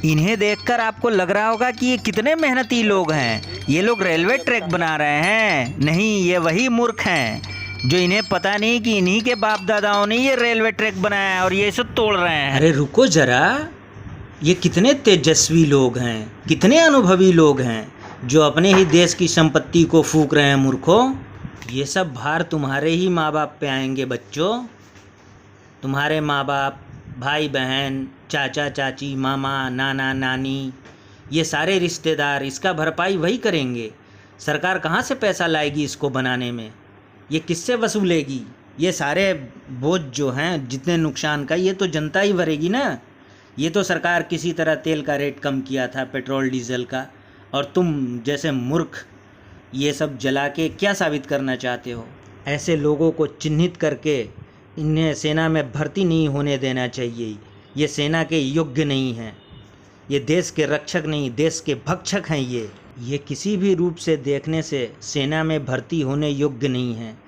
इन्हें देखकर आपको लग रहा होगा कि ये कितने मेहनती लोग हैं, ये लोग रेलवे ट्रैक बना रहे हैं। नहीं, ये वही मूर्ख हैं जो इन्हें पता नहीं कि इन्हीं के बाप दादाओं ने ये रेलवे ट्रैक बनाया है और ये इसे तोड़ रहे हैं। अरे रुको जरा, ये कितने तेजस्वी लोग हैं, कितने अनुभवी लोग हैं जो अपने ही देश की संपत्ति को फूंक रहे हैं। मूर्खों, ये सब भार तुम्हारे ही माँ बाप पे आएंगे बच्चों। तुम्हारे माँ बाप, भाई बहन, चाचा चाची, मामा, नाना नानी, ये सारे रिश्तेदार इसका भरपाई वही करेंगे। सरकार कहाँ से पैसा लाएगी इसको बनाने में? ये किससे वसूलेगी? ये सारे बोझ जो हैं, जितने नुकसान का, ये तो जनता ही भरेगी ना। ये तो सरकार किसी तरह तेल का रेट कम किया था, पेट्रोल डीजल का, और तुम जैसे मूर्ख ये सब जला के क्या साबित करना चाहते हो? ऐसे लोगों को चिन्हित करके इन्हें सेना में भर्ती नहीं होने देना चाहिए। ये सेना के योग्य नहीं हैं, ये देश के रक्षक नहीं, देश के भक्षक हैं। ये किसी भी रूप से देखने से सेना में भर्ती होने योग्य नहीं हैं।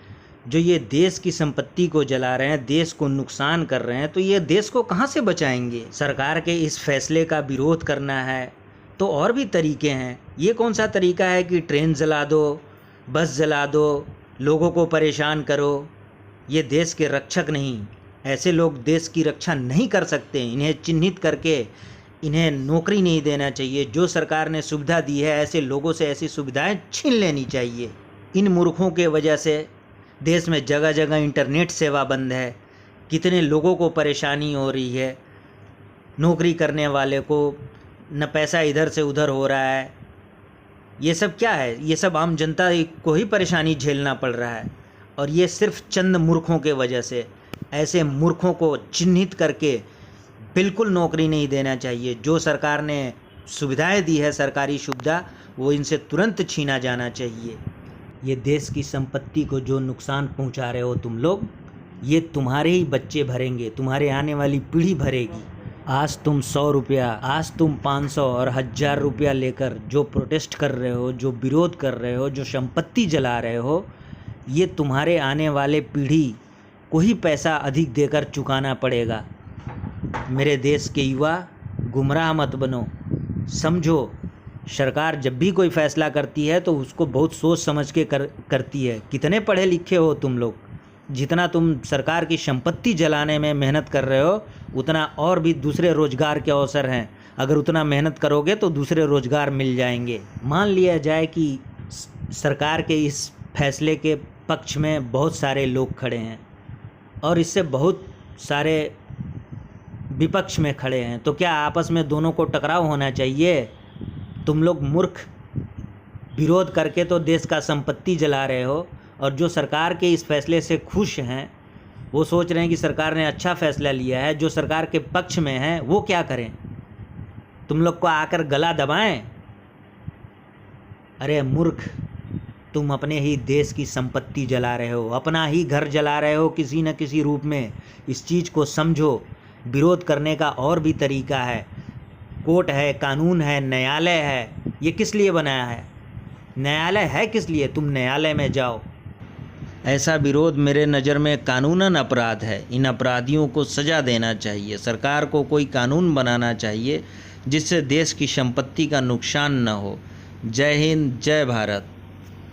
जो ये देश की संपत्ति को जला रहे हैं, देश को नुकसान कर रहे हैं, तो ये देश को कहाँ से बचाएंगे? सरकार के इस फैसले का विरोध करना है तो और भी तरीके हैं। ये कौन सा तरीका है कि ट्रेन जला दो, बस जला दो, लोगों को परेशान करो? ये देश के रक्षक नहीं, ऐसे लोग देश की रक्षा नहीं कर सकते। इन्हें चिन्हित करके इन्हें नौकरी नहीं देना चाहिए। जो सरकार ने सुविधा दी है, ऐसे लोगों से ऐसी सुविधाएं छीन लेनी चाहिए। इन मूर्खों के वजह से देश में जगह जगह इंटरनेट सेवा बंद है, कितने लोगों को परेशानी हो रही है। नौकरी करने वाले को न पैसा इधर से उधर हो रहा है। ये सब क्या है? ये सब आम जनता को ही परेशानी झेलना पड़ रहा है, और ये सिर्फ चंद मूर्खों के वजह से। ऐसे मूर्खों को चिन्हित करके बिल्कुल नौकरी नहीं देना चाहिए। जो सरकार ने सुविधाएं दी है, सरकारी सुविधा, वो इनसे तुरंत छीना जाना चाहिए। ये देश की संपत्ति को जो नुकसान पहुंचा रहे हो तुम लोग, ये तुम्हारे ही बच्चे भरेंगे, तुम्हारे आने वाली पीढ़ी भरेगी। आज तुम 100 रुपया, आज तुम 500 और 1000 रुपया लेकर जो प्रोटेस्ट कर रहे हो, जो विरोध कर रहे हो, जो संपत्ति जला रहे हो, ये तुम्हारे आने वाले पीढ़ी को ही पैसा अधिक देकर चुकाना पड़ेगा। मेरे देश के युवा, गुमराह मत बनो। समझो, सरकार जब भी कोई फ़ैसला करती है तो उसको बहुत सोच समझ के करती है। कितने पढ़े लिखे हो तुम लोग? जितना तुम सरकार की संपत्ति जलाने में मेहनत कर रहे हो, उतना और भी दूसरे रोज़गार के अवसर हैं। अगर उतना मेहनत करोगे तो दूसरे रोज़गार मिल जाएंगे। मान लिया जाए कि सरकार के इस फैसले के पक्ष में बहुत सारे लोग खड़े हैं और इससे बहुत सारे विपक्ष में खड़े हैं, तो क्या आपस में दोनों को टकराव होना चाहिए? तुम लोग मूर्ख विरोध करके तो देश का संपत्ति जला रहे हो, और जो सरकार के इस फैसले से खुश हैं वो सोच रहे हैं कि सरकार ने अच्छा फैसला लिया है। जो सरकार के पक्ष में हैं वो क्या करें? तुम लोग को आकर गला दबाएं? अरे मूर्ख, तुम अपने ही देश की संपत्ति जला रहे हो, अपना ही घर जला रहे हो किसी न किसी रूप में। इस चीज़ को समझो। विरोध करने का और भी तरीका है। कोर्ट है, कानून है, न्यायालय है। ये किस लिए बनाया है? न्यायालय है किस लिए? तुम न्यायालय में जाओ। ऐसा विरोध मेरे नज़र में कानूनन अपराध है। इन अपराधियों को सज़ा देना चाहिए। सरकार को कोई कानून बनाना चाहिए जिससे देश की संपत्ति का नुकसान न हो। जय हिंद, जय भारत।